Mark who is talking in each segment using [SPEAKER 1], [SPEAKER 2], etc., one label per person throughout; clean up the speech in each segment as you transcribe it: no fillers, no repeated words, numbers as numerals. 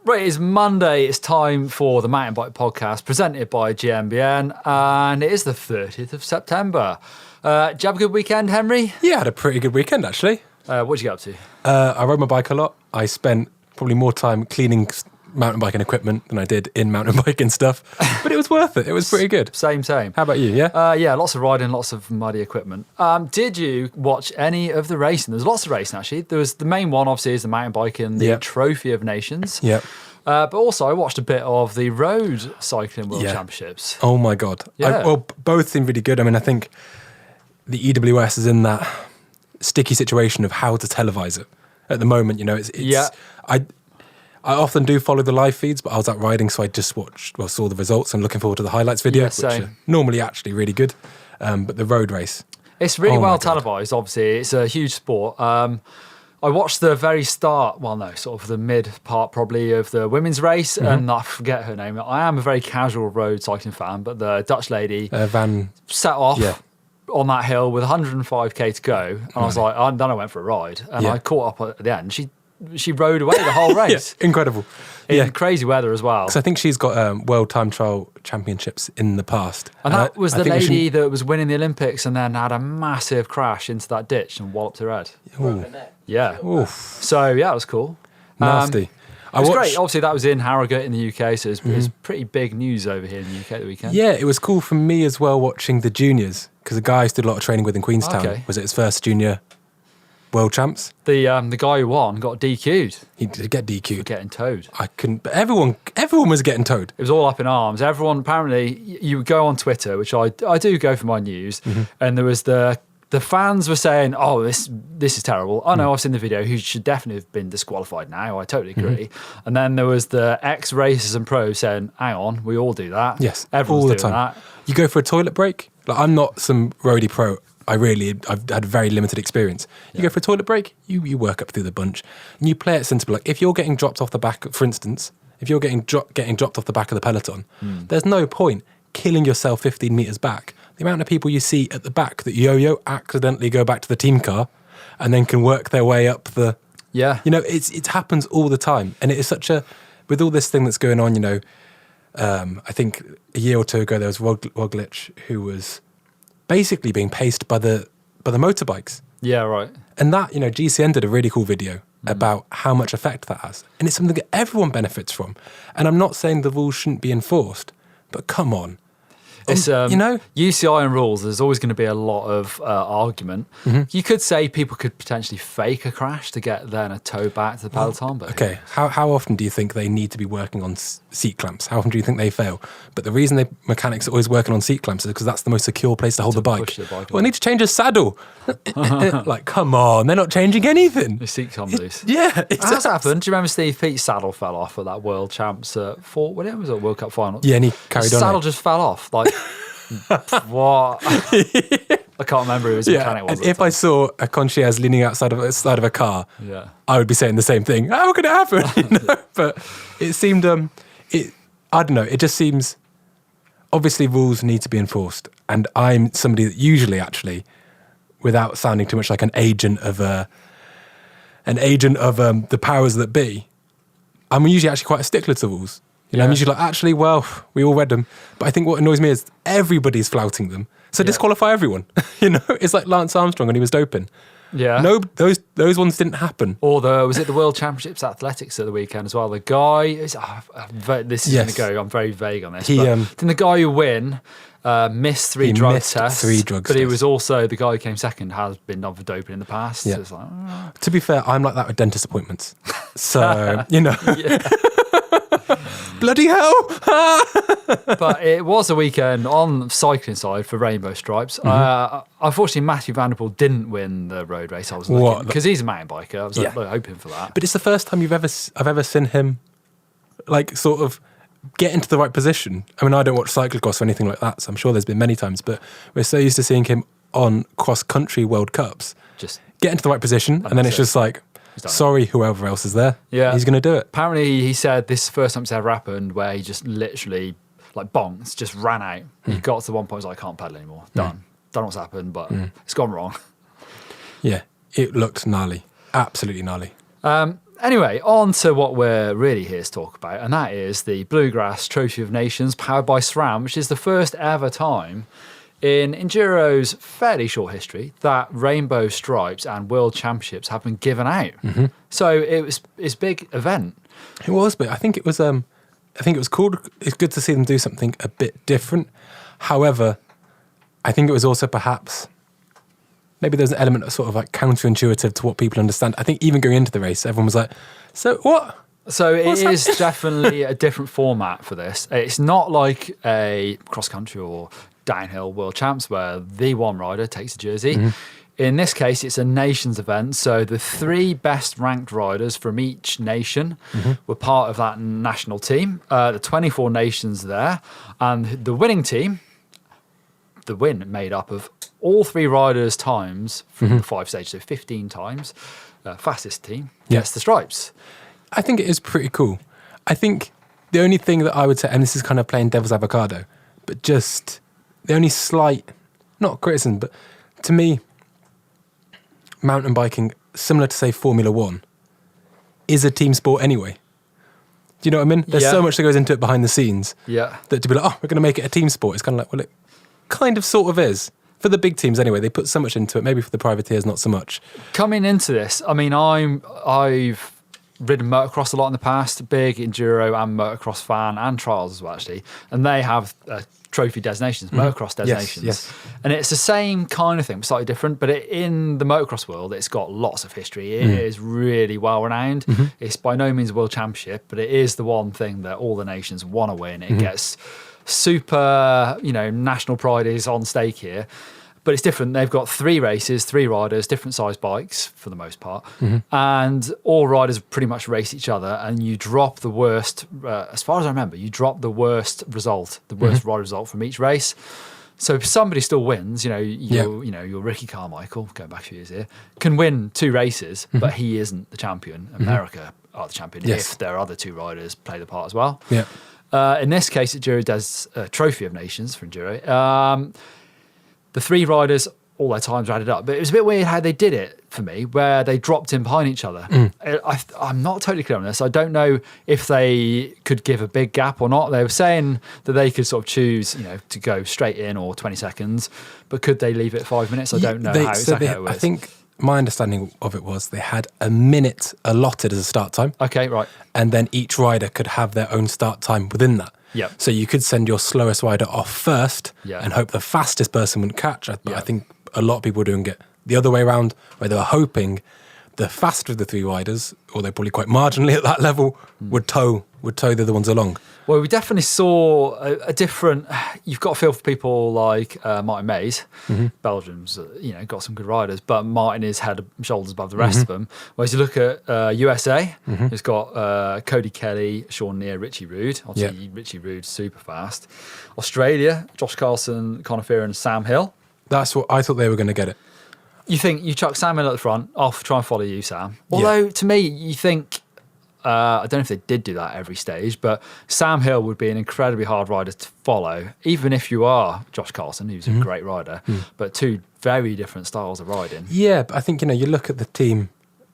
[SPEAKER 1] Right, it's Monday. It's time for the Mountain Bike Podcast presented by GMBN, and it is the 30th of September. Did you have a good weekend, Henry?
[SPEAKER 2] Yeah, I had a pretty good weekend, actually.
[SPEAKER 1] What did you get up to?
[SPEAKER 2] I rode my bike a lot. I spent probably more time cleaning mountain biking equipment than I did in mountain biking stuff, but it was worth it. It was pretty good.
[SPEAKER 1] Same.
[SPEAKER 2] How about you, yeah?
[SPEAKER 1] Yeah, lots of riding, lots of muddy equipment. Did you watch any of the racing? There's lots of racing, actually. There was the main one, obviously, is the mountain biking, the Trophy of Nations.
[SPEAKER 2] Yeah.
[SPEAKER 1] But also, I watched a bit of the Road Cycling World Championships.
[SPEAKER 2] Oh, my God.
[SPEAKER 1] Yeah.
[SPEAKER 2] Well, both seem really good. I mean, I think the EWS is in that sticky situation of how to televise it. At the moment, you know, I often do follow the live feeds, but I was out riding, so I just saw the results and looking forward to the highlights video, which are normally actually really good. But the road race.
[SPEAKER 1] It's really well televised, obviously. It's a huge sport. I watched the very start, sort of the mid part probably of the women's race, and I forget her name. I am a very casual road cycling fan, but the Dutch lady set off on that hill with 105k to go, and I was like, then I went for a ride, and I caught up at the end. She rode away the whole race.
[SPEAKER 2] Incredible.
[SPEAKER 1] In crazy weather as well.
[SPEAKER 2] Because I think she's got World Time Trial Championships in the past.
[SPEAKER 1] And that was the lady that was winning the Olympics and then had a massive crash into that ditch and walloped her head. Yeah.
[SPEAKER 2] Oof.
[SPEAKER 1] So, yeah, it was cool.
[SPEAKER 2] Nasty.
[SPEAKER 1] It was great. Obviously, that was in Harrogate in the UK, so it was pretty big news over here in the UK at the weekend.
[SPEAKER 2] Yeah, it was cool for me as well watching the juniors, because the guy I did a lot of training with in Queenstown was at his first junior World Champs.
[SPEAKER 1] The guy who won got DQ'd.
[SPEAKER 2] He did get DQ'd.
[SPEAKER 1] For getting towed.
[SPEAKER 2] I couldn't, but everyone was getting towed.
[SPEAKER 1] It was all up in arms. Everyone, apparently, you would go on Twitter, which I do go for my news, and there was the fans were saying, oh, this is terrible. Oh, no, I've seen the video. He should definitely have been disqualified now. I totally agree. And then there was the ex-racers and pros saying, hang on, we all do that.
[SPEAKER 2] Yes,
[SPEAKER 1] everyone's
[SPEAKER 2] all the
[SPEAKER 1] doing
[SPEAKER 2] time.
[SPEAKER 1] that.
[SPEAKER 2] You go for a toilet break. Like, I'm not some roadie pro. I've had very limited experience. You go for a toilet break, you work up through the bunch, and you play it sensible. Like, if you're getting dropped off the back, for instance, if you're getting dropped off the back of the peloton, there's no point killing yourself 15 metres back. The amount of people you see at the back that yo-yo accidentally go back to the team car and then can work their way up the...
[SPEAKER 1] Yeah.
[SPEAKER 2] You know, it happens all the time. And it is such a... With all this thing that's going on, you know, I think a year or two ago there was Roglic who was basically being paced by the motorbikes.
[SPEAKER 1] Yeah, right.
[SPEAKER 2] And that, you know, GCN did a really cool video about how much effect that has. And it's something that everyone benefits from. And I'm not saying the rules shouldn't be enforced, but come on.
[SPEAKER 1] It's,
[SPEAKER 2] you know,
[SPEAKER 1] UCI and rules, there's always going to be a lot of argument. You could say people could potentially fake a crash to get then a tow back to the peloton. But
[SPEAKER 2] okay, how often do you think they need to be working on seat clamps? How often do you think they fail? But the reason mechanics are always working on seat clamps is because that's the most secure place to hold the bike. Well, I need to change a saddle. Like, come on, they're not changing anything.
[SPEAKER 1] The seat clamp loose.
[SPEAKER 2] Yeah.
[SPEAKER 1] That's happened. Do you remember Steve Peate's saddle fell off at that World Champs at Fort William? Was it a World Cup final?
[SPEAKER 2] Yeah, and he carried on.
[SPEAKER 1] The saddle just fell off. Like, what? I can't remember who his mechanic was.
[SPEAKER 2] And if I saw a concierge leaning outside of a car, I would be saying the same thing. How could it happen? You know? But it seemed, I don't know. It just seems, obviously rules need to be enforced. And I'm somebody that usually actually, without sounding too much like an agent of the powers that be, I'm usually actually quite a stickler to rules. You know, I'm usually like, actually, well, we all read them. But I think what annoys me is everybody's flouting them. So disqualify everyone. You know, it's like Lance Armstrong when he was doping.
[SPEAKER 1] Yeah.
[SPEAKER 2] No, those ones didn't happen.
[SPEAKER 1] Or was it the World Championships Athletics at the weekend as well? The guy, this is going to go, I'm very vague on this. Didn't the guy who missed three drug tests? But he was also, the guy who came second has been done for doping in the past.
[SPEAKER 2] Yeah.
[SPEAKER 1] So it's like,
[SPEAKER 2] To be fair, I'm like that with dentist appointments. So, you know. Bloody hell!
[SPEAKER 1] But it was a weekend on the cycling side for Rainbow Stripes. Unfortunately, Matthew Vanderpool didn't win the road race. I was looking because he's a mountain biker. I was hoping for that.
[SPEAKER 2] But it's the first time I've ever seen him, like, sort of get into the right position. I mean, I don't watch cyclocross or anything like that, so I'm sure there's been many times. But we're so used to seeing him on cross-country World Cups, just get into the right position, and then it's just like, sorry, whoever else is there. Yeah. He's going to do it.
[SPEAKER 1] Apparently, he said this is the first time it's ever happened where he just literally, like, bonks, just ran out. He got to the one point, he was like, I can't pedal anymore. Done. Don't know what's happened, but it's gone wrong.
[SPEAKER 2] Yeah, it looked gnarly. Absolutely gnarly.
[SPEAKER 1] Anyway, on to what we're really here to talk about, and that is the Bluegrass Trophy of Nations powered by SRAM, which is the first ever time in Enduro's fairly short history that rainbow stripes and world championships have been given out. So it's a big event.
[SPEAKER 2] It was, but I think it was cool. It's good to see them do something a bit different. However, I think it was also perhaps maybe there's an element of sort of like counterintuitive to what people understand. I think even going into the race, everyone was like, so what?
[SPEAKER 1] So it is definitely a different format for this. It's not like a cross-country or downhill world champs where the one rider takes a jersey. In this case, it's a nations event. So the 3 best ranked riders from each nation were part of that national team. The 24 nations there. And the winning team, the win made up of all 3 riders' times from the 5 stages, so 15 times. Fastest team gets the stripes.
[SPEAKER 2] I think it is pretty cool. I think the only thing that I would say, and this is kind of playing devil's avocado, but just the only slight, not criticism, but to me, mountain biking, similar to say Formula One, is a team sport anyway. Do you know what I mean? There's so much that goes into it behind the scenes.
[SPEAKER 1] Yeah.
[SPEAKER 2] That to be like, oh, we're going to make it a team sport. It's kind of like, well, it kind of sort of is. For the big teams anyway, they put so much into it. Maybe for the privateers, not so much.
[SPEAKER 1] Coming into this, I mean, I've ridden motocross a lot in the past, big enduro and motocross fan, and trials as well, actually. And they have trophy designations, motocross designations.
[SPEAKER 2] Yes.
[SPEAKER 1] And it's the same kind of thing, slightly different, but in the motocross world, it's got lots of history. It is really well renowned. It's by no means a world championship, but it is the one thing that all the nations want to win. It gets super, national pride is on stake here. But it's different. They've got 3 races, 3 riders, different size bikes for the most part. And all riders pretty much race each other. And you drop the worst, as far as I remember, you drop the worst result, the worst rider result from each race. So if somebody still wins, your Ricky Carmichael, going back a few years here, can win 2 races, but he isn't the champion. America are the champion if their other 2 riders play the part as well. In this case, Enduro does a Trophy of Nations for Enduro. The 3 riders, all their times are added up. But it was a bit weird how they did it for me, where they dropped in behind each other. I'm not totally clear on this. I don't know if they could give a big gap or not. They were saying that they could sort of choose, to go straight in or 20 seconds. But could they leave it 5 minutes? I don't know how exactly it was.
[SPEAKER 2] I think my understanding of it was they had a minute allotted as a start time.
[SPEAKER 1] Okay, right.
[SPEAKER 2] And then each rider could have their own start time within that.
[SPEAKER 1] Yep.
[SPEAKER 2] So you could send your slowest rider off first and hope the fastest person wouldn't catch. But I think a lot of people were doing it the other way around, where they were hoping the faster of the 3 riders, although probably quite marginally at that level, would tow the other ones along.
[SPEAKER 1] Well, we definitely saw a different. You've got to feel for people like Martin Mays. Belgium's, got some good riders, but Martin is head and shoulders above the rest of them. Whereas you look at USA, who's got Cody Kelly, Sean Neer, Richie Rude. Obviously, Richie Rude super fast. Australia, Josh Carlson, Conor Fearon, and Sam Hill.
[SPEAKER 2] That's what I thought they were going to get it.
[SPEAKER 1] You think you chuck Sam Hill at the front? I'll try and follow you, Sam. Although to me, you think. I don't know if they did do that every stage, but Sam Hill would be an incredibly hard rider to follow, even if you are Josh Carlson, who's a great rider, but 2 very different styles of riding. Yeah,
[SPEAKER 2] but I think, you look at the team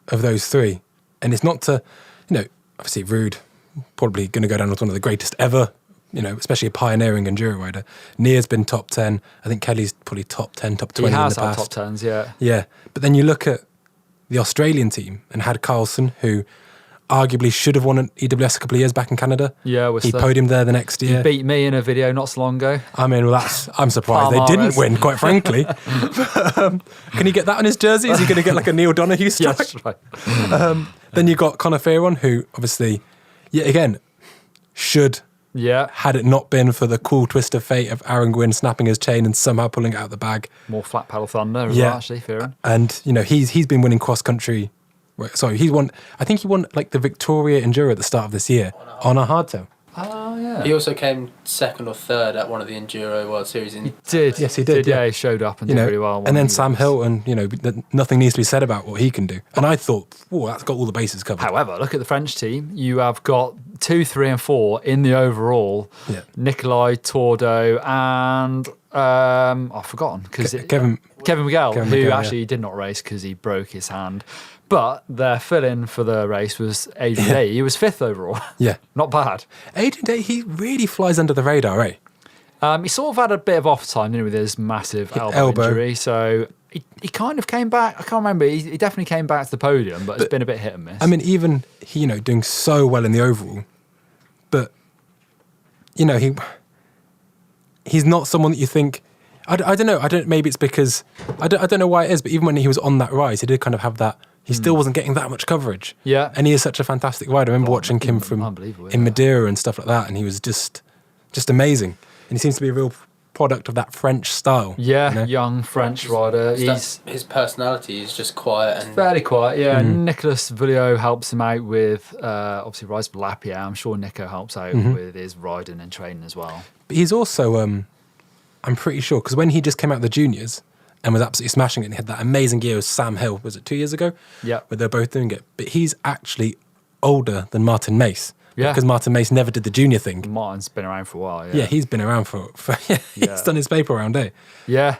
[SPEAKER 2] of those 3, and it's not to, obviously Rude, probably going to go down as one of the greatest ever, especially a pioneering enduro rider. Near's been top 10. I think Kelly's probably top 10, top 20 in the past.
[SPEAKER 1] He has had top 10s, yeah.
[SPEAKER 2] Yeah, but then you look at the Australian team and had Carlson, who arguably should have won an EWS a couple of years back in Canada.
[SPEAKER 1] Yeah,
[SPEAKER 2] he podiumed there the next year.
[SPEAKER 1] He beat me in a video not so long ago.
[SPEAKER 2] I mean, I'm surprised they didn't win, quite frankly. Can he get that on his jersey? Is he going to get like a Neil Donahue strike?
[SPEAKER 1] Yes, right.
[SPEAKER 2] Then you got Conor Fearon, who obviously, yet again, should.
[SPEAKER 1] Yeah.
[SPEAKER 2] Had it not been for the cool twist of fate of Aaron Gwynn snapping his chain and somehow pulling it out of the bag.
[SPEAKER 1] More flat pedal thunder as well, actually, Fearon.
[SPEAKER 2] And, he's been winning cross country. Sorry, I think he won like the Victoria Enduro at the start of this year on a hardtail.
[SPEAKER 1] Oh, yeah.
[SPEAKER 3] He also came 2nd or 3rd at one of the Enduro World Series.
[SPEAKER 1] He did.
[SPEAKER 2] Yes, he did.
[SPEAKER 1] Yeah, he showed up and did really well.
[SPEAKER 2] And then Sam Hill, and nothing needs to be said about what he can do. And I thought, that's got all the bases covered.
[SPEAKER 1] However, look at the French team. You have got 2, 3, and 4 in the overall.
[SPEAKER 2] Yeah.
[SPEAKER 1] Nikolai, Tordo, and I've forgotten because
[SPEAKER 2] Kevin
[SPEAKER 1] Miguel, who
[SPEAKER 2] Miguel,
[SPEAKER 1] actually did not race because he broke his hand. But their fill-in for the race was Adrian Day. He was 5th overall.
[SPEAKER 2] Yeah.
[SPEAKER 1] Not bad.
[SPEAKER 2] Adrian Day, he really flies under the radar, eh?
[SPEAKER 1] He sort of had a bit of off time, didn't he, with his massive elbow injury. So he kind of came back. I can't remember. He definitely came back to the podium, but it's been a bit hit and miss.
[SPEAKER 2] I mean, even he, doing so well in the overall, but he's not someone that you think. I don't know. Maybe it's because I don't know why it is. But even when he was on that rise, he did kind of have that. He still wasn't getting that much coverage.
[SPEAKER 1] Yeah,
[SPEAKER 2] and he is such a fantastic rider. I remember watching him in Madeira and stuff like that, and he was just amazing. And he seems to be a real product of that French style.
[SPEAKER 1] Yeah, young French rider.
[SPEAKER 3] His personality is just quiet and
[SPEAKER 1] fairly quiet. Yeah, Nicolas Villot helps him out with obviously rides for Lapierre. I'm sure Nico helps out with his riding and training as well.
[SPEAKER 2] But he's also, I'm pretty sure, because when he just came out of the juniors and was absolutely smashing it, and he had that amazing year with Sam Hill. Was it 2 years ago?
[SPEAKER 1] Yeah,
[SPEAKER 2] where they're both doing it. But he's actually older than Martin Mace.
[SPEAKER 1] Yeah.
[SPEAKER 2] Because Martin Mace never did the junior thing.
[SPEAKER 1] Martin's been around for a while,
[SPEAKER 2] Yeah, he's been around for he's done his paper round, eh?
[SPEAKER 1] Yeah.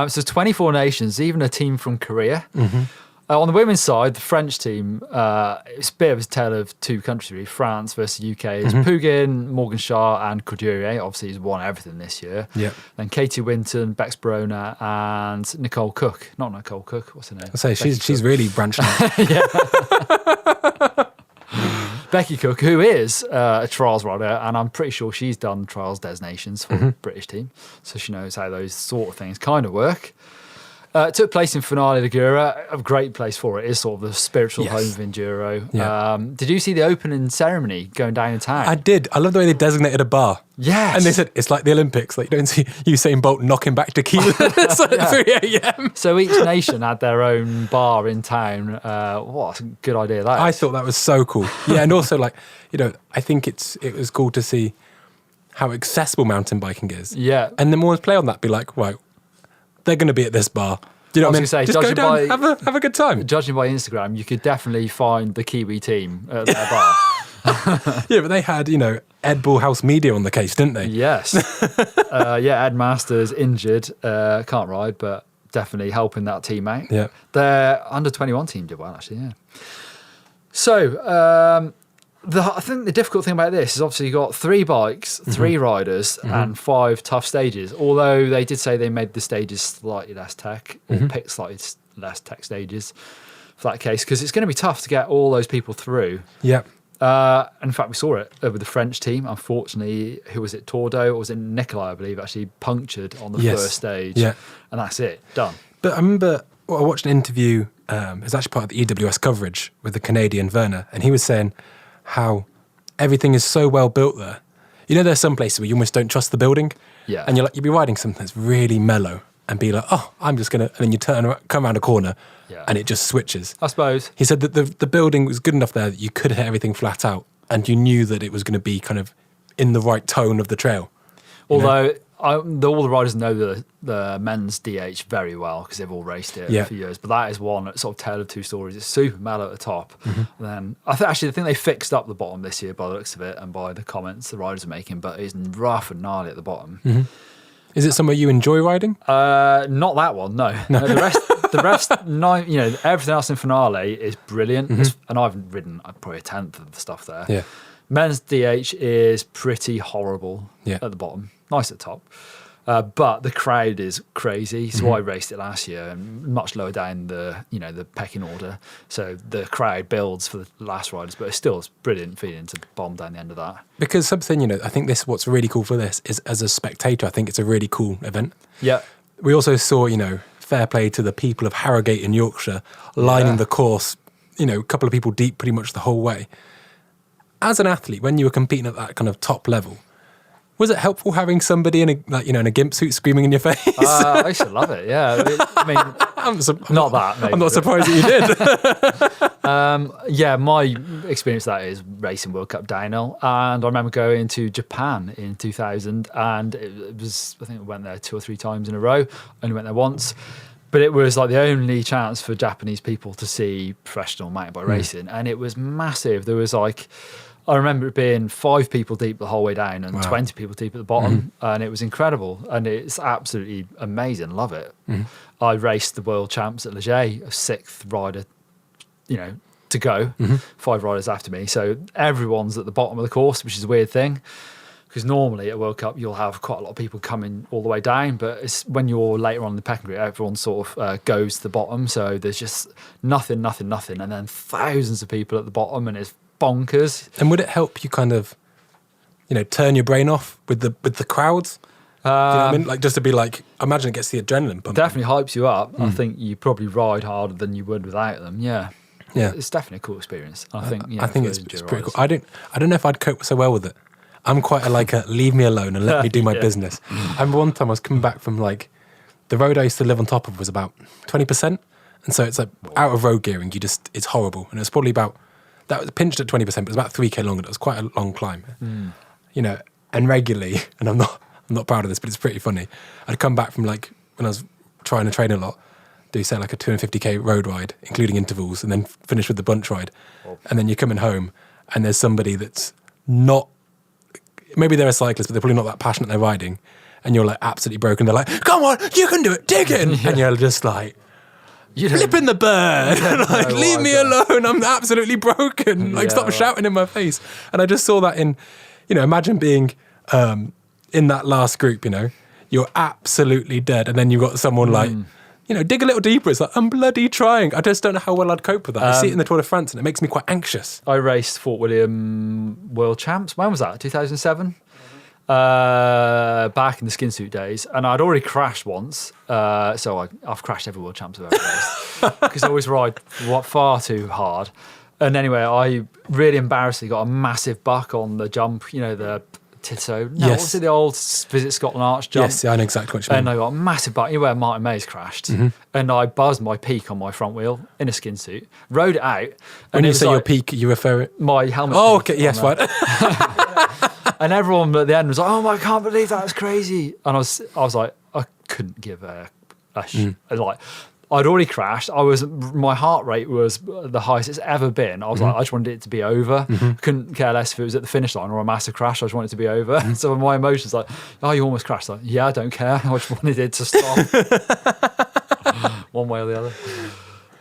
[SPEAKER 1] So 24 nations, even a team from Korea. On the women's side, the French team, it's a bit of a tale of two countries, really. France versus UK. It's Pugin, Morgan Shaw, and Coudurier. Obviously, he's won everything this year.
[SPEAKER 2] Yeah.
[SPEAKER 1] Then Katie Winton, Bex Brona, and Nicole Cook. Not Nicole Cook, what's her name?
[SPEAKER 2] I say she's really branched out.
[SPEAKER 1] Becky Cook, who is a trials rider, and I'm pretty sure she's done trials designations for the British team, so she knows how those sort of things kind of work. It took place in Finale Ligure, a great place for it. It's sort of the spiritual home of Enduro.
[SPEAKER 2] Yeah.
[SPEAKER 1] Did you see the opening ceremony going down in town?
[SPEAKER 2] I did. I love the way they designated a bar.
[SPEAKER 1] Yes.
[SPEAKER 2] And they said, it's like the Olympics. Like, you don't see Usain Bolt knocking back tequila at 3 a.m.
[SPEAKER 1] So each nation had their own bar in town. What a good idea that is.
[SPEAKER 2] I thought that was so cool. Yeah, and also, like, I think it was cool to see how accessible mountain biking is.
[SPEAKER 1] Yeah.
[SPEAKER 2] And then more play on that, be like, right, they're going to be at this bar. Do you know what I mean?
[SPEAKER 1] Say,
[SPEAKER 2] just go down, have a good time.
[SPEAKER 1] Judging by Instagram, you could definitely find the Kiwi team at their bar.
[SPEAKER 2] Yeah, but they had, Ed Bullhouse Media on the case, didn't they?
[SPEAKER 1] Yes. Ed Masters injured, can't ride, but definitely helping that team out.
[SPEAKER 2] Yeah.
[SPEAKER 1] Their under-21 team did well, actually, yeah. So, I think the difficult thing about this is obviously you got 3 bikes, 3 riders, and 5 tough stages. Although they did say they made the stages slightly less tech, or picked slightly less tech stages for that case, because it's going to be tough to get all those people through.
[SPEAKER 2] Yeah.
[SPEAKER 1] In fact, we saw it with the French team. Unfortunately, who was it? Tordo, or was it Nikolai, I believe, actually punctured on the first stage.
[SPEAKER 2] Yeah.
[SPEAKER 1] And that's it, done.
[SPEAKER 2] But I remember I watched an interview, it was actually part of the EWS coverage with the Canadian Werner, and he was saying how everything is so well built there. There's some places where you almost don't trust the building.
[SPEAKER 1] Yeah.
[SPEAKER 2] And you'll be riding something that's really mellow and be like, oh, I'm just going to... And then you come around a corner and it just switches.
[SPEAKER 1] I suppose.
[SPEAKER 2] He said that the building was good enough there that you could hit everything flat out and you knew that it was going to be kind of in the right tone of the trail.
[SPEAKER 1] Although all the riders know the men's DH very well because they've all raced it for years. But that is one sort of tale of two stories. It's super mellow at the top. And then I think they fixed up the bottom this year by the looks of it and by the comments the riders are making. But it's rough and gnarly at the bottom.
[SPEAKER 2] Is it somewhere you enjoy riding?
[SPEAKER 1] Not that one, no. The rest, everything else in Finale is brilliant. And I've ridden probably a tenth of the stuff there.
[SPEAKER 2] Yeah.
[SPEAKER 1] Men's DH is pretty horrible at the bottom. Nice at the top. But the crowd is crazy. So I raced it last year and much lower down the pecking order. So the crowd builds for the last riders, but it's brilliant feeling to bomb down the end of that.
[SPEAKER 2] Because something, I think what's really cool for this is as a spectator, I think it's a really cool event.
[SPEAKER 1] Yeah.
[SPEAKER 2] We also saw, fair play to the people of Harrogate in Yorkshire lining the course, a couple of people deep pretty much the whole way. As an athlete, when you were competing at that kind of top level, was it helpful having somebody in a gimp suit screaming in your face?
[SPEAKER 1] I used to love it. Yeah, I mean, I'm not
[SPEAKER 2] surprised that you
[SPEAKER 1] did. My experience of that is racing World Cup downhill, and I remember going to Japan in 2000, and it was I think I went there 2 or 3 times in a row. Only went there once. But it was like the only chance for Japanese people to see professional mountain bike racing, and it was massive. There was like, I remember it being 5 people deep the whole way down and 20 people deep at the bottom, and it was incredible, and it's absolutely amazing. Love it. I raced the world champs at Ligure, a 6th rider, to go, 5 riders after me. So everyone's at the bottom of the course, which is a weird thing, because normally at World Cup you'll have quite a lot of people coming all the way down, but it's when you're later on in the pecking group, everyone sort of goes to the bottom, so there's just nothing, and then thousands of people at the bottom, and it's bonkers.
[SPEAKER 2] And would it help you kind of, turn your brain off with the crowds? Do you know what I mean? Like, just to be like, imagine it gets the adrenaline pumping.
[SPEAKER 1] Definitely hypes you up. I think you probably ride harder than you would without them. Yeah. It's definitely a cool experience. I think it's
[SPEAKER 2] pretty cool. I don't know if I'd cope so well with it. I'm quite a leave me alone and let me do my business. I remember one time I was coming back from the road I used to live on top of was about 20%. And so it's like out of road gearing, it's horrible. And it's probably that was pinched at 20%, but it was about 3K long, and it was quite a long climb. And regularly, and I'm not proud of this, but it's pretty funny. I'd come back from when I was trying to train a lot, do say a 250K road ride, including intervals, and then finish with the bunch ride. And then you're coming home and there's somebody that's not, maybe they're a cyclist, but they're probably not that passionate they're riding. And you're absolutely broken. They're like, come on, you can do it, dig in. And you're just flipping the bird. Leave me alone. I'm absolutely broken. Stop shouting in my face. And I just saw that in, imagine being in that last group, you're absolutely dead. And then you've got someone dig a little deeper. It's I'm bloody trying. I just don't know how well I'd cope with that. I see it in the Tour de France and it makes me quite anxious.
[SPEAKER 1] I raced Fort William World Champs. When was that? 2007? Back in the skin suit days. And I'd already crashed once. So I've crashed every World Champs I've ever raced. Because I always ride far too hard. And anyway, I really embarrassingly got a massive buck on the jump, the Tito. No, what was it, the old Visit Scotland Arch jump?
[SPEAKER 2] Yes, I know exactly what you mean.
[SPEAKER 1] And I got a massive buck, where Martin May's crashed. And I buzzed my peak on my front wheel in a skin suit, rode it out.
[SPEAKER 2] When you say your peak, you refer it?
[SPEAKER 1] My helmet.
[SPEAKER 2] Oh, okay, yes, right.
[SPEAKER 1] And everyone at the end was like, oh, I can't believe that, was crazy. And I was like, I couldn't give a I'd already crashed. My heart rate was the highest it's ever been. I was like, I just wanted it to be over. Couldn't care less if it was at the finish line or a massive crash. I just wanted it to be over. So my emotions oh, you almost crashed. Yeah, I don't care. I just wanted it to stop. One way or the other.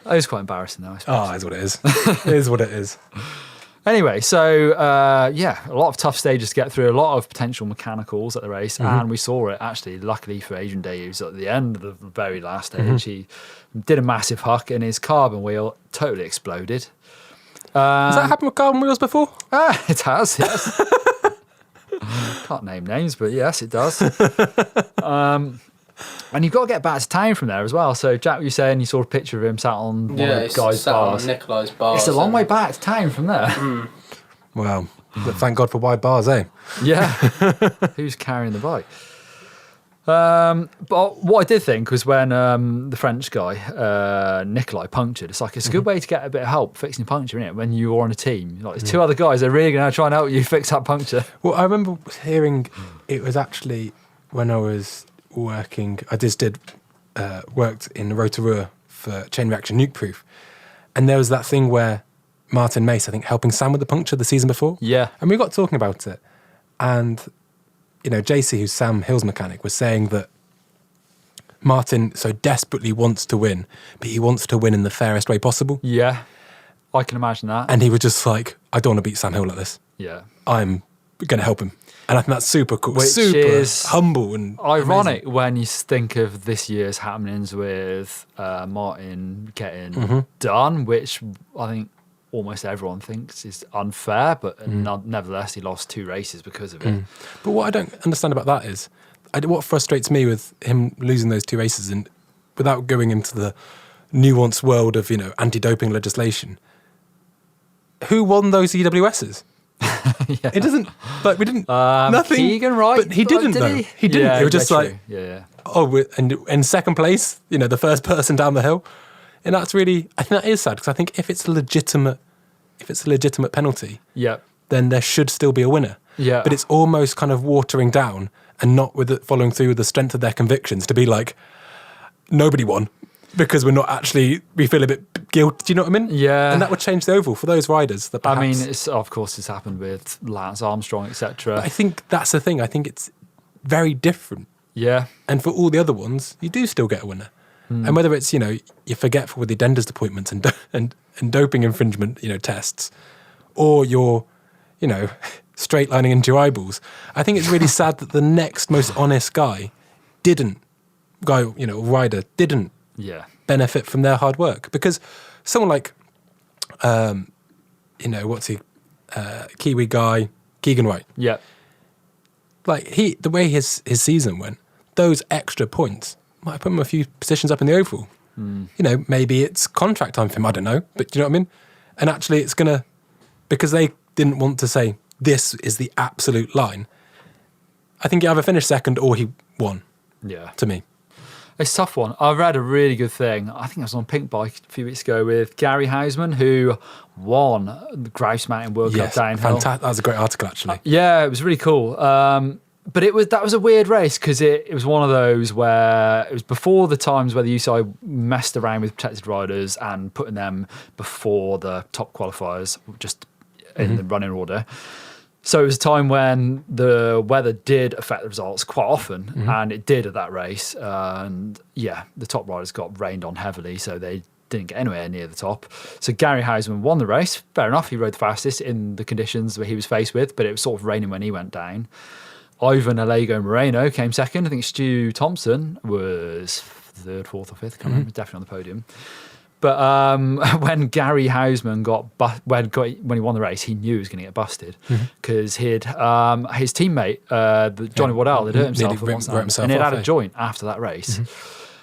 [SPEAKER 1] It was quite embarrassing though, I suppose.
[SPEAKER 2] Oh, it is what it is. It is what it is.
[SPEAKER 1] Anyway, so a lot of tough stages to get through, a lot of potential mechanicals at the race, and we saw it actually, luckily for Adrian Deus, at the end of the very last stage. He did a massive huck and his carbon wheel totally exploded.
[SPEAKER 2] Has that happened with carbon wheels before?
[SPEAKER 1] It has, yes. Can't name names, but yes, it does. And you've got to get back to town from there as well. So, Jack, you saying you saw a picture of him sat on one of the guys' bars.
[SPEAKER 3] On Nikolai's bars.
[SPEAKER 1] It's a long way back to town from there.
[SPEAKER 2] Well, but thank God for wide bars, eh?
[SPEAKER 1] Yeah. Who's carrying the bike? But what I did think was when the French guy, Nikolai, punctured, it's a good way to get a bit of help fixing puncture, isn't it? When you're on a team. There's 2 other guys that are really going to try and help you fix that puncture.
[SPEAKER 2] Well, I remember hearing it was actually when I was working, I just worked in Rotorua for chain reaction nuke proof, and there was that thing where Martin Mace, I think, helping Sam with the puncture the season before, and we got talking about it, and JC, who's Sam Hill's mechanic, was saying that Martin so desperately wants to win, but he wants to win in the fairest way possible.
[SPEAKER 1] Yeah, I can imagine that.
[SPEAKER 2] And he was just like, I don't want to beat Sam Hill like this.
[SPEAKER 1] Yeah,
[SPEAKER 2] I'm going to help him. And I think that's super cool.
[SPEAKER 1] Which
[SPEAKER 2] super
[SPEAKER 1] is
[SPEAKER 2] humble and
[SPEAKER 1] ironic
[SPEAKER 2] amazing.
[SPEAKER 1] When you think of this year's happenings with Martin getting done, which I think almost everyone thinks is unfair, but nevertheless he lost 2 races because of it.
[SPEAKER 2] But what I don't understand about that is, what frustrates me with him losing those 2 races, and without going into the nuanced world of anti-doping legislation, who won those EWSs? It doesn't, we didn't, nothing.
[SPEAKER 1] Keegan, right?
[SPEAKER 2] But he didn't,
[SPEAKER 1] did
[SPEAKER 2] though.
[SPEAKER 1] he?
[SPEAKER 2] He didn't. It was just
[SPEAKER 1] and
[SPEAKER 2] in second place, the first person down the hill. And that's really, I think that is sad, because I think if it's a legitimate penalty, then there should still be a winner.
[SPEAKER 1] Yeah.
[SPEAKER 2] But it's almost kind of watering down and not with it following through with the strength of their convictions to be like, nobody won. because we feel a bit guilty. Do you know what I mean?
[SPEAKER 1] Yeah.
[SPEAKER 2] And that would change the overall for those riders. That
[SPEAKER 1] I mean,
[SPEAKER 2] perhaps,
[SPEAKER 1] of course, it's happened with Lance Armstrong, etc.
[SPEAKER 2] I think that's the thing. I think it's very different.
[SPEAKER 1] Yeah.
[SPEAKER 2] And for all the other ones, you do still get a winner. And whether it's, you're forgetful with the dentist appointments and doping infringement, tests, or you're, straight lining into your eyeballs, I think it's really sad that the next most honest rider didn't
[SPEAKER 1] Yeah.
[SPEAKER 2] benefit from their hard work. Because someone like, Kiwi guy, Keegan Wright,
[SPEAKER 1] Yeah.
[SPEAKER 2] like the way his season went, those extra points might have put him a few positions up in the overall. Maybe it's contract time for him, I don't know, but do you know what I mean? And actually it's gonna, because they didn't want to say this is the absolute line, I think he either finished second or he won,
[SPEAKER 1] Yeah.
[SPEAKER 2] to me.
[SPEAKER 1] It's a tough one. I read a really good thing. I think it was on Pink Bike a few weeks ago with Gary Hausman, who won the Grouse Mountain World Cup downhill.
[SPEAKER 2] Fantastic. That was a great article, actually.
[SPEAKER 1] Yeah, it was really cool. But that was a weird race because it was one of those where it was before the times where the UCI messed around with protected riders and putting them before the top qualifiers, just in the running order. So it was a time when the weather did affect the results quite often, and it did at that race. And yeah, the top riders got rained on heavily, so they didn't get anywhere near the top. So Gary Hausman won the race. Fair enough, he rode the fastest in the conditions that he was faced with, but it was sort of raining when he went down. Ivan Alego Moreno came second. I think Stu Thompson was third, fourth, or fifth. Can't remember. Definitely on the podium. But when Gary Hausman when he won the race, he knew he was going to get busted because his teammate, Johnny Waddell, had hurt himself, and he'd had a joint after that race.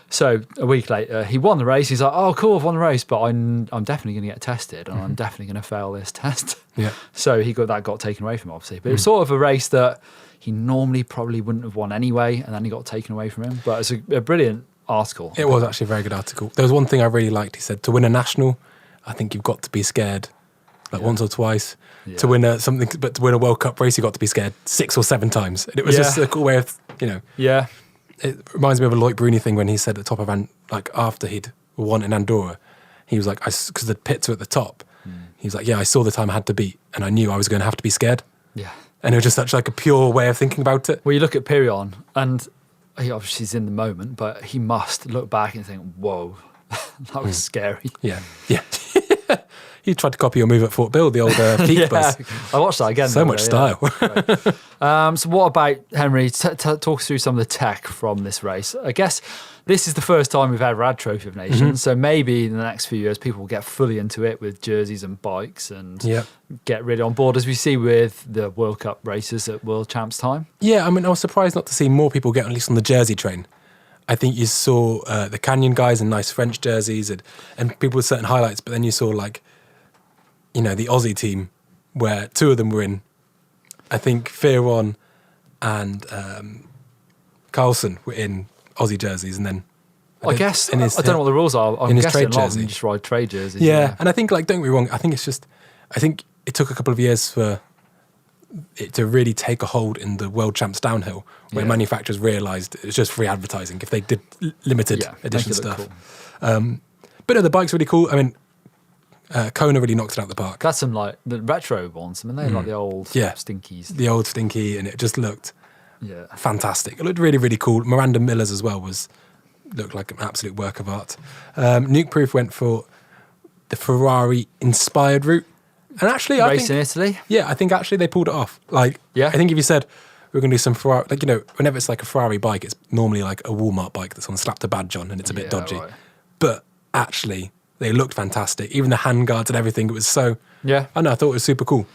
[SPEAKER 1] So a week later, he won the race. He's like, "Oh, cool, I've won the race, but I'm definitely going to get tested, and I'm definitely going to fail this test."
[SPEAKER 2] Yeah.
[SPEAKER 1] So that got taken away from him, obviously. But it was sort of a race that he normally probably wouldn't have won anyway, and then he got taken away from him. But it's a brilliant article.
[SPEAKER 2] It was actually a very good article. There was one thing I really liked. He said, to win a national, I think you've got to be scared once or twice.
[SPEAKER 1] Yeah.
[SPEAKER 2] To win but to win a World Cup race, you've got to be scared 6 or 7 times. And it was just a cool way of,
[SPEAKER 1] Yeah.
[SPEAKER 2] It reminds me of a Loic Bruni thing when he said at the top of, after he'd won in Andorra, he was like, because the pits were at the top, he was like, yeah, I saw the time I had to beat, and I knew I was going to have to be scared.
[SPEAKER 1] Yeah.
[SPEAKER 2] And it was just such like a pure way of thinking about it.
[SPEAKER 1] Well, you look at Pirion, and he obviously is in the moment, but he must look back and think, whoa, that was scary.
[SPEAKER 2] Yeah. Yeah. He tried to copy your move at Fort Bill, the old peak bus.
[SPEAKER 1] I watched that again.
[SPEAKER 2] So much style.
[SPEAKER 1] Yeah. So what about, Henry, talk us through some of the tech from this race. I guess this is the first time we've ever had Trophy of Nations, so maybe in the next few years people will get fully into it with jerseys and bikes and get really on board, as we see with the World Cup races at World Champs time.
[SPEAKER 2] Yeah, I mean, I was surprised not to see more people get at least on the jersey train. I think you saw the Canyon guys in nice French jerseys and people with certain highlights, but then you saw the Aussie team where 2 of them were in, I think Fearon and Carlson were in Aussie jerseys, and then
[SPEAKER 1] I guess I don't know what the rules are. I'm guessing a lot of them just ride trade jerseys.
[SPEAKER 2] Yeah, and I think don't get me wrong, I think it took a couple of years for it to really take a hold in the World Champs downhill, where manufacturers realised it was just free advertising if they did limited edition stuff. Cool. But no, the bike's really cool. I mean, Kona really knocked it out of the park.
[SPEAKER 1] That's some the retro ones. I mean, they're like the old Stinkies.
[SPEAKER 2] The old Stinky, and it just looked fantastic. It looked really, really cool. Miranda Miller's as well looked like an absolute work of art. Nuke Proof went for the Ferrari-inspired route. And actually, I think...
[SPEAKER 1] in Italy?
[SPEAKER 2] Yeah, I think actually they pulled it off. I think if you said, we're going to do some Ferrari... whenever it's like a Ferrari bike, it's normally like a Walmart bike that someone slapped a badge on and it's a bit dodgy. Right. But actually... they looked fantastic. Even the handguards and everything, it was so... Yeah. I know, I thought it was super cool.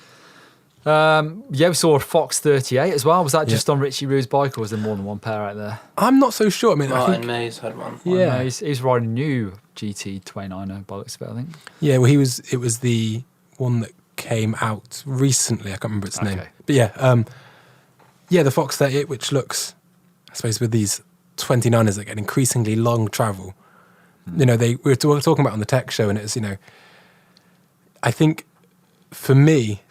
[SPEAKER 1] We saw a Fox 38 as well. Was that just on Richie Rue's bike, or was there more than one pair out there?
[SPEAKER 2] I'm not so sure. I mean,
[SPEAKER 3] Martin Mays had one.
[SPEAKER 1] Yeah. He's riding a new GT29 by the looks of it, I think. Yeah,
[SPEAKER 2] well, it was the one that came out recently. I can't remember its name. But the Fox 38, which looks, I suppose, with these 29ers that get increasingly long travel, we were talking about on the tech show, and it's, I think for me,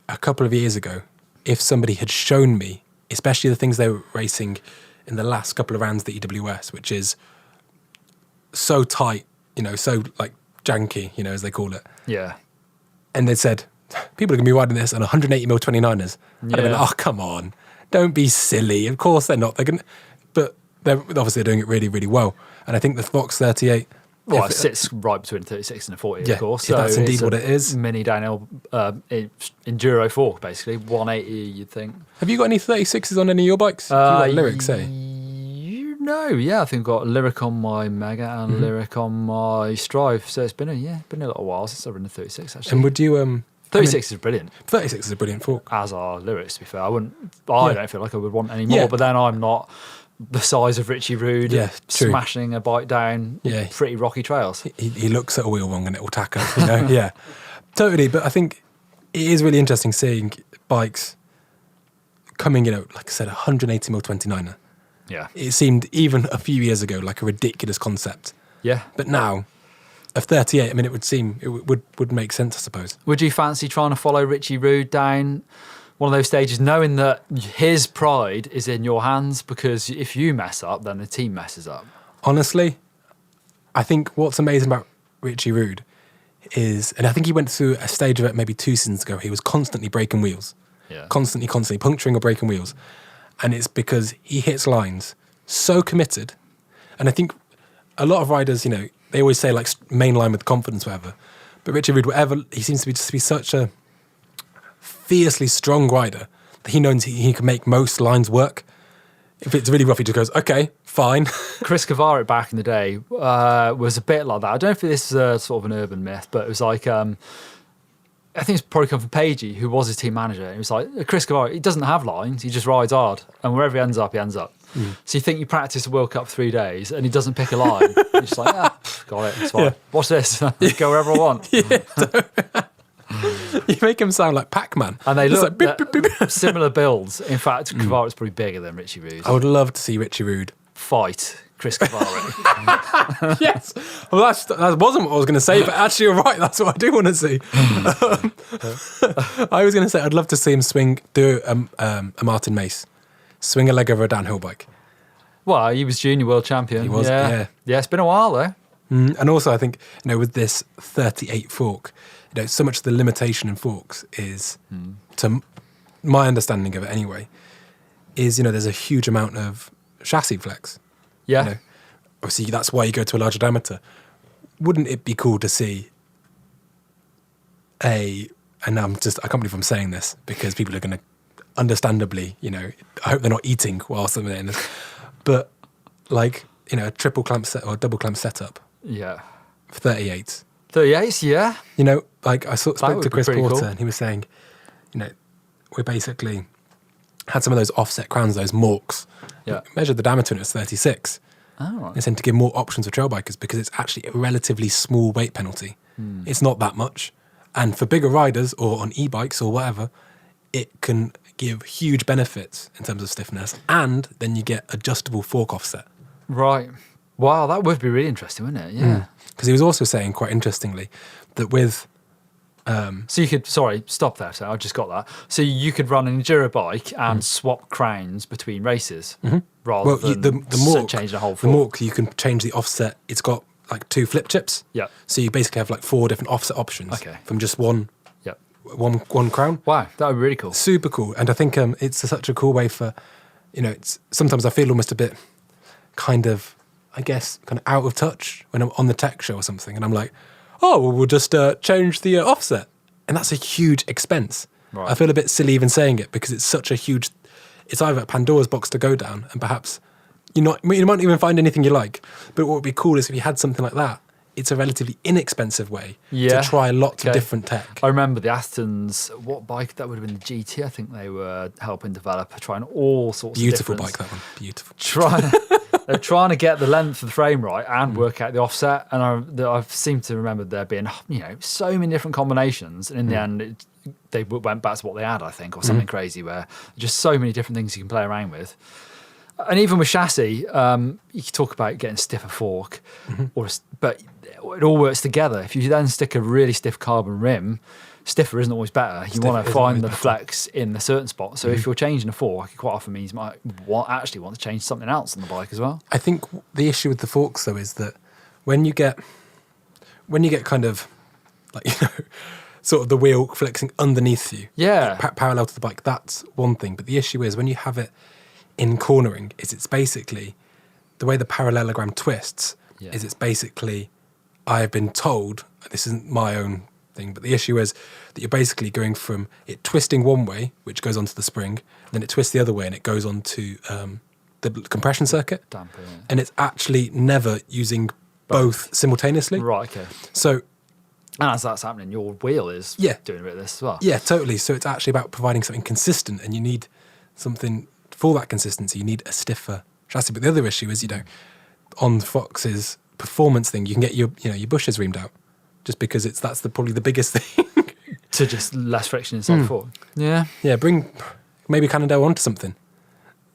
[SPEAKER 2] a couple of years ago, if somebody had shown me, especially the things they were racing in the last couple of rounds of the EWS, which is so tight, so like janky, as they call it.
[SPEAKER 1] Yeah.
[SPEAKER 2] And they said, people are going to be riding this on 180mm 29ers. And I've been like, oh, come on. Don't be silly. Of course they're not. They're going to, but they're obviously doing it really, really well. And I think the Fox 38...
[SPEAKER 1] Well, it sits right between 36 and a 40,
[SPEAKER 2] yeah,
[SPEAKER 1] of course.
[SPEAKER 2] So that's indeed what it is.
[SPEAKER 1] Mini downhill Enduro fork, basically. 180, you'd think.
[SPEAKER 2] Have you got any 36s on any of your bikes? You got Lyrics, eh?
[SPEAKER 1] No, yeah. I think I've got Lyric on my Mega and Lyric on my Strive. So it's been a little while since I've ridden a 36, actually.
[SPEAKER 2] And would you...
[SPEAKER 1] 36 is brilliant.
[SPEAKER 2] 36 is a brilliant fork.
[SPEAKER 1] As are Lyrics, to be fair. I don't feel like I would want any more, but then I'm not the size of Richie Rude, smashing a bike down pretty rocky trails.
[SPEAKER 2] He looks at a wheel wrong and it will tack up, Yeah, totally. But I think it is really interesting seeing bikes coming, like I said, 180mm 29er.
[SPEAKER 1] Yeah.
[SPEAKER 2] It seemed even a few years ago like a ridiculous concept.
[SPEAKER 1] Yeah.
[SPEAKER 2] But now, a 38, I mean, it would seem, it would make sense, I suppose.
[SPEAKER 1] Would you fancy trying to follow Richie Rude down one of those stages, knowing that his pride is in your hands? Because if you mess up, then the team messes up.
[SPEAKER 2] Honestly, I think what's amazing about Richie Rude is, and I think he went through a stage of it maybe 2 seasons ago, he was constantly breaking wheels.
[SPEAKER 1] Yeah.
[SPEAKER 2] Constantly puncturing or breaking wheels. And it's because he hits lines so committed. And I think a lot of riders, they always say like mainline with confidence, whatever. But Richie Rude, he seems to be such a fiercely strong rider that he knows he can make most lines work. If it's really rough, he just goes, okay, fine.
[SPEAKER 1] Chris Cavaric back in the day was a bit like that. I don't know if this is a sort of an urban myth, but it was like, I think it's probably come from Pagey, who was his team manager. It was like, Chris Cavaric, he doesn't have lines, he just rides hard. And wherever he ends up, he ends up. So you think you practice a World Cup 3 days and he doesn't pick a line. You're just like, got it, it's fine. Yeah. Watch this, go wherever I want.
[SPEAKER 2] You make him sound like Pac-Man.
[SPEAKER 1] And they
[SPEAKER 2] Just
[SPEAKER 1] look
[SPEAKER 2] like, beep, beep, beep.
[SPEAKER 1] similar builds. In fact, Cavaric's probably bigger than Richie Rude.
[SPEAKER 2] I would love to see Richie Rude
[SPEAKER 1] fight Chris Cavaric.
[SPEAKER 2] Yes. Well, that wasn't what I was going to say, but actually you're right. That's what I do want to see. I was going to say I'd love to see him do a Martin Mace. Swing a leg over a downhill bike.
[SPEAKER 1] Well, he was junior world champion.
[SPEAKER 2] He was,
[SPEAKER 1] yeah. Yeah, it's been a while though.
[SPEAKER 2] And also I think, with this 38 fork, so much of the limitation in forks is, to my understanding of it anyway, is, there's a huge amount of chassis flex.
[SPEAKER 1] Yeah.
[SPEAKER 2] Obviously, that's why you go to a larger diameter. Wouldn't it be cool to see and I can't believe I'm saying this because people are going to understandably, I hope they're not eating whilst I'm in this, but like, a triple clamp set or a double clamp setup.
[SPEAKER 1] Yeah.
[SPEAKER 2] 38.
[SPEAKER 1] 38, yeah.
[SPEAKER 2] Like I spoke to Chris Porter
[SPEAKER 1] cool.
[SPEAKER 2] and he was saying, we basically had some of those offset crowns, those morks.
[SPEAKER 1] Yeah.
[SPEAKER 2] Measured the diameter and it was 36.
[SPEAKER 1] Oh, right.
[SPEAKER 2] They tend to give more options for trail bikers because it's actually a relatively small weight penalty. It's not that much. And for bigger riders or on e-bikes or whatever, it can give huge benefits in terms of stiffness. And then you get adjustable fork offset.
[SPEAKER 1] Right. Wow, that would be really interesting, wouldn't it? Yeah.
[SPEAKER 2] Because he was also saying, quite interestingly, that with...
[SPEAKER 1] So you could, stop there. So I just got that. So you could run an enduro bike and swap crowns between races rather than
[SPEAKER 2] the mork,
[SPEAKER 1] changing the whole
[SPEAKER 2] the
[SPEAKER 1] fork.
[SPEAKER 2] mork, you can change the offset. It's got like 2 flip chips.
[SPEAKER 1] Yeah.
[SPEAKER 2] So you basically have like 4 different offset options from just one crown.
[SPEAKER 1] Wow, that would be really cool.
[SPEAKER 2] Super cool. And I think it's such a cool way for, it's sometimes I feel almost a bit kind of out of touch when I'm on the tech show or something. And I'm like, oh, well, we'll just change the offset. And that's a huge expense. Right. I feel a bit silly even saying it because it's such a huge, it's either Pandora's box to go down and perhaps you might even find anything you like. But what would be cool is if you had something like that, it's a relatively inexpensive way to try lots of different tech.
[SPEAKER 1] I remember the Athens, what bike that would have been the GT, I think they were helping develop, trying all sorts
[SPEAKER 2] Beautiful
[SPEAKER 1] of different...
[SPEAKER 2] bike, that one. Beautiful.
[SPEAKER 1] They're trying to get the length of the frame right and work out the offset. And I seem to remember there being, so many different combinations. And in the end, they went back to what they had, I think, or something crazy where just so many different things you can play around with. And even with chassis, you can talk about getting stiffer fork, but it all works together. If you then stick a really stiff carbon rim, stiffer isn't always better. You want to find the flex in a certain spot. So if you're changing a fork, it quite often means you might actually want to change something else on the bike as well.
[SPEAKER 2] I think the issue with the forks, though, is that when you get kind of like, sort of the wheel flexing underneath you,
[SPEAKER 1] Yeah.
[SPEAKER 2] parallel to the bike, that's one thing. But the issue is when you have it in cornering, it's basically the way the parallelogram twists.
[SPEAKER 1] Yeah.
[SPEAKER 2] It's basically, I've been told, this isn't my own thing, but the issue is that you're basically going from it twisting one way, which goes onto the spring, then it twists the other way and it goes onto the compression circuit.
[SPEAKER 1] Damper, yeah.
[SPEAKER 2] And it's actually never using both simultaneously.
[SPEAKER 1] Right, okay.
[SPEAKER 2] So
[SPEAKER 1] And as that's happening, your wheel is
[SPEAKER 2] Yeah.
[SPEAKER 1] doing a bit of this as well.
[SPEAKER 2] yeah, totally. So it's actually about providing something consistent, and you need something for that consistency. You need a stiffer chassis. But the other issue is, on Fox's performance thing, you can get your bushes reamed out, just because that's probably the biggest thing.
[SPEAKER 1] To just less friction inside the fork. Yeah.
[SPEAKER 2] Yeah, bring maybe Cannondale onto something.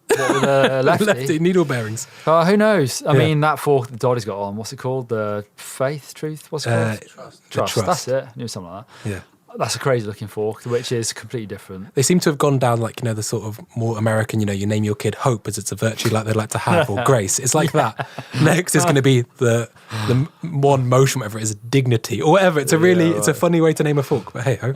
[SPEAKER 1] What with a lefty?
[SPEAKER 2] Lefty needle bearings.
[SPEAKER 1] Who knows? I
[SPEAKER 2] Yeah.
[SPEAKER 1] mean, that fork that Doddie's got on, what's it called? The Truth? What's it called? Trust.
[SPEAKER 2] Trust.
[SPEAKER 1] That's it. I knew something like that.
[SPEAKER 2] Yeah.
[SPEAKER 1] That's a crazy looking fork, which is completely different.
[SPEAKER 2] They seem to have gone down the sort of more American, you name your kid Hope as it's a virtue like they'd like to have, or Grace. It's like that. Next is going to be the one motion, whatever it is, dignity or whatever. It's it's a funny way to name a fork, but hey ho.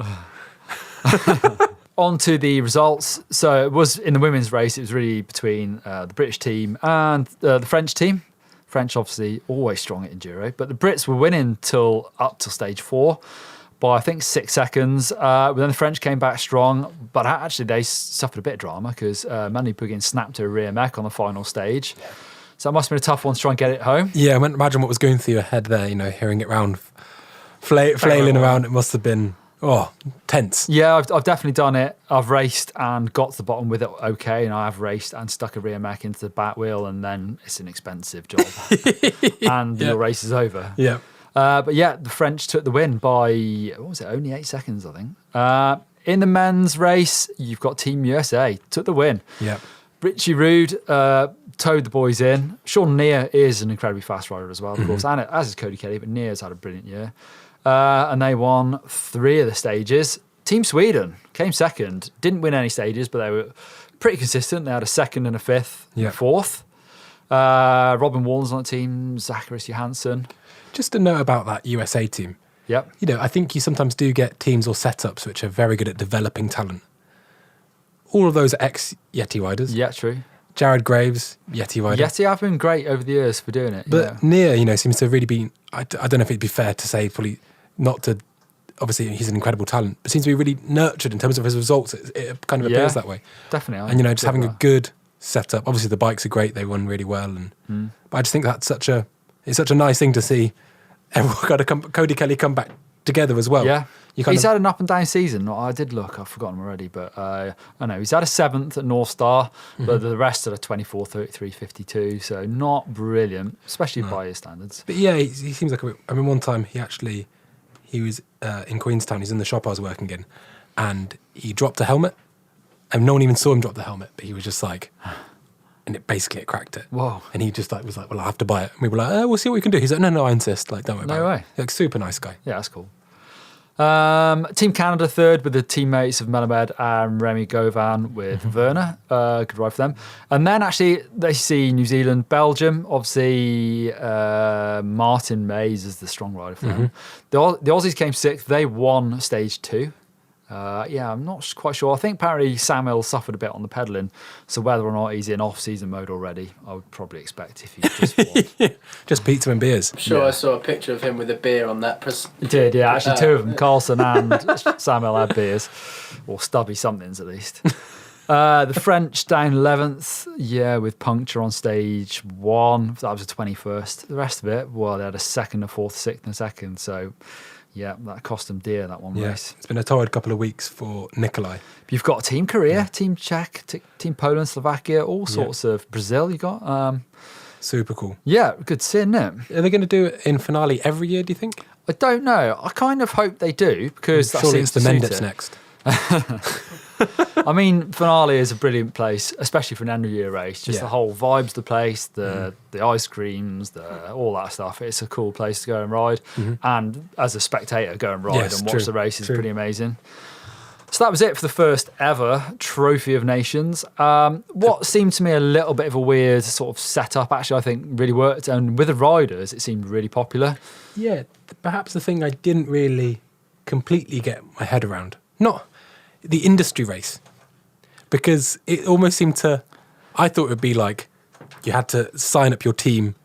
[SPEAKER 1] On to the results. So it was in the women's race, it was really between the British team and the French team. French obviously always strong at Enduro, but the Brits were winning up till stage 4 by I think 6 seconds. But then the French came back strong, but actually they suffered a bit of drama because Melanie Puggin snapped her rear mech on the final stage. So that must have been a tough one to try and get it home.
[SPEAKER 2] Yeah, I can't imagine what was going through your head there, hearing it round, flailing around. It must have been, tense.
[SPEAKER 1] Yeah, I've definitely done it. I've raced and got to the bottom with it okay, and I have raced and stuck a rear mech into the back wheel, and then it's an expensive job. And your race is over.
[SPEAKER 2] Yeah.
[SPEAKER 1] But yeah, the French took the win by, only 8 seconds, I think. In the men's race, you've got Team USA, took the win.
[SPEAKER 2] Yeah.
[SPEAKER 1] Richie Rude towed the boys in. Sean Neer is an incredibly fast rider as well, of course, and as is Cody Kelly, but Neer's had a brilliant year. And they won 3 of the stages. Team Sweden came second, didn't win any stages, but they were pretty consistent. They had a 2nd and a 5th, and a 4th. Robin Wallen's on the team, Zacharias Johansson.
[SPEAKER 2] Just a note about that USA team.
[SPEAKER 1] Yep.
[SPEAKER 2] I think you sometimes do get teams or setups which are very good at developing talent. All of those are ex-Yeti riders.
[SPEAKER 1] Yeah, true.
[SPEAKER 2] Jared Graves, Yeti rider.
[SPEAKER 1] Yeti have been great over the years for doing it.
[SPEAKER 2] But Neer, seems to have really been, I don't know if it'd be fair to say, probably not to, obviously he's an incredible talent, but seems to be really nurtured in terms of his results. It kind of appears that way.
[SPEAKER 1] Definitely.
[SPEAKER 2] And, just having a good setup. Obviously the bikes are great, they run really well. But I just think that's such a nice thing to see everyone got to Cody Kelly come back together as well.
[SPEAKER 1] Yeah. He's had an up and down season. I did look, I've forgotten already, but I know he's had a 7th at North Star, but the rest are a 24, 33, 52. So not brilliant, especially by his standards.
[SPEAKER 2] But yeah, he seems like one time he was in Queenstown, he's in the shop I was working in, and he dropped a helmet, and no one even saw him drop the helmet, but he was just like, and it cracked it.
[SPEAKER 1] Whoa.
[SPEAKER 2] And he just was like, well, I have to buy it. And we were like, we'll see what we can do. He's like, no, I insist. Like, don't worry about it.
[SPEAKER 1] No way.
[SPEAKER 2] Like, super nice guy.
[SPEAKER 1] Yeah, that's cool. Team Canada 3rd with the teammates of Melamed and Remy Govan with Werner. Good ride for them. And then actually they see New Zealand, Belgium. Obviously Martin Mays is the strong rider for them. The Aussies came 6th. They won stage 2. I'm not quite sure. I think apparently Samuel suffered a bit on the pedalling, so whether or not he's in off-season mode already, I would probably expect if he just won.
[SPEAKER 2] Just pizza and beers.
[SPEAKER 3] I'm sure I saw a picture of him with a beer on that.
[SPEAKER 1] He did, yeah. Actually, 2 of them, Carlson and Samuel, had beers, or stubby somethings at least. The French down 11th, with puncture on stage 1. That was the 21st. The rest of it, they had a 2nd, a 4th, 6th, and a 2nd. So, that cost them dear, that one race.
[SPEAKER 2] It's been a torrid couple of weeks for Nikolai.
[SPEAKER 1] You've got Team Korea, Team Czech, Team Poland, Slovakia, all sorts of Brazil you got.
[SPEAKER 2] Super cool.
[SPEAKER 1] Yeah, good to see, isn't it?
[SPEAKER 2] Are they going to do it in Finale every year, do you think?
[SPEAKER 1] I don't know. I kind of hope they do, because that
[SPEAKER 2] surely
[SPEAKER 1] seems
[SPEAKER 2] it's the
[SPEAKER 1] to suit
[SPEAKER 2] Mendips
[SPEAKER 1] it.
[SPEAKER 2] next.
[SPEAKER 1] I mean, Finale is a brilliant place, especially for an end of year race. Just the whole vibes of the place, the ice creams, all that stuff. It's a cool place to go and ride. And as a spectator, go and ride and watch the race is pretty amazing. So that was it for the first ever Trophy of Nations. What seemed to me a little bit of a weird sort of setup, actually, I think really worked. And with the riders, it seemed really popular.
[SPEAKER 2] Yeah, perhaps the thing I didn't really completely get my head around, not the industry race, because it almost seemed to, I thought it would be like you had to sign up your team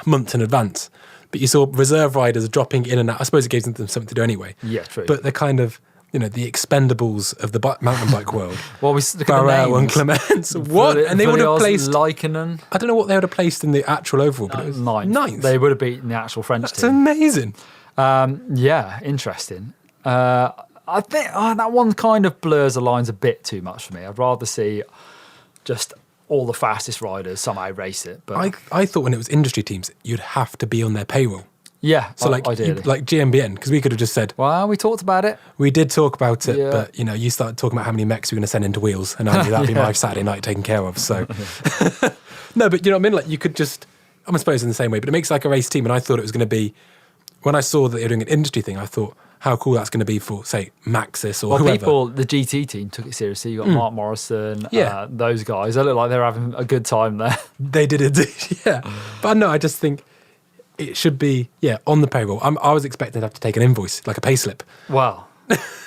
[SPEAKER 2] months in advance, but you saw reserve riders dropping in and out. I suppose it gave them something to do anyway.
[SPEAKER 1] Yeah, true.
[SPEAKER 2] But they're kind of, the expendables of the mountain bike world.
[SPEAKER 1] Well, we look at the
[SPEAKER 2] Barrel and
[SPEAKER 1] names.
[SPEAKER 2] Clements. What? And they would have placed...
[SPEAKER 1] Lycra-clad.
[SPEAKER 2] I don't know what they would have placed in the actual overall, but it was ninth.
[SPEAKER 1] They would have beaten the actual French
[SPEAKER 2] That's
[SPEAKER 1] team.
[SPEAKER 2] amazing.
[SPEAKER 1] Yeah, interesting. I think that one kind of blurs the lines a bit too much for me. I'd rather see just all the fastest riders somehow race it. But
[SPEAKER 2] I thought when it was industry teams, you'd have to be on their payroll.
[SPEAKER 1] yeah,
[SPEAKER 2] So like GMBN, because we could have just said,
[SPEAKER 1] well, we talked about it.
[SPEAKER 2] we did talk about it,
[SPEAKER 1] Yeah.
[SPEAKER 2] but you started talking about how many mechs we're going to send into wheels, and I knew that'd be my Saturday night taken care of. So no, but you know what I mean? Like you could just, I suppose in the same way, but it makes like a race team, and I thought it was going to be, when I saw that they were doing an industry thing, I thought how cool that's going to be for, say, Maxis or whoever.
[SPEAKER 1] The GT team took it seriously. You got Mark Morrison,
[SPEAKER 2] Yeah.
[SPEAKER 1] those guys. They look like they're having a good time there.
[SPEAKER 2] They did indeed, yeah. But no, I just think it should be, on the payroll. I was expecting to have to take an invoice, like a pay slip.
[SPEAKER 1] Well,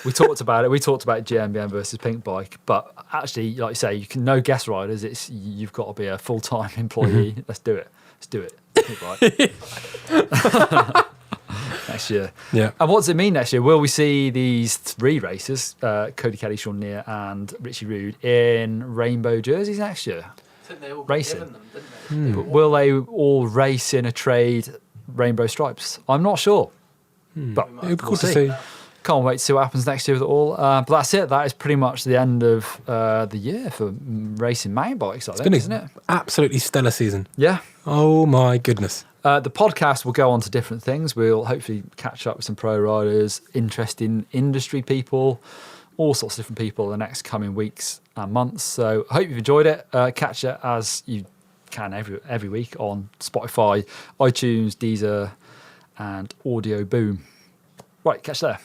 [SPEAKER 1] we talked about it. We talked about GMBN versus Pink Bike, but actually, like you say, you can no guest riders. You've got to be a full-time employee. Let's do it. Pink Bike. Next year.
[SPEAKER 2] Yeah.
[SPEAKER 1] And what does it mean next year? Will we see these three racers, Cody Kelly, Sean Neer, and Richie Rude, in rainbow jerseys next year?
[SPEAKER 3] I think they all got
[SPEAKER 1] Racing.
[SPEAKER 3] given them, didn't they?
[SPEAKER 1] But will they all race in a trade rainbow stripes? I'm not sure. But
[SPEAKER 2] It would be cool to
[SPEAKER 1] see.
[SPEAKER 2] see.
[SPEAKER 1] Can't wait to see what happens next year with it all. But that's it. That is pretty much the end of the year for racing mountain bikes, I think, isn't it?
[SPEAKER 2] Absolutely stellar season.
[SPEAKER 1] Yeah.
[SPEAKER 2] Oh my goodness.
[SPEAKER 1] The podcast will go on to different things. We'll hopefully catch up with some pro riders, interesting industry people, all sorts of different people in the next coming weeks and months. So I hope you've enjoyed it. Catch it as you can every week on Spotify, iTunes, Deezer, and Audio Boom. Right, catch you there.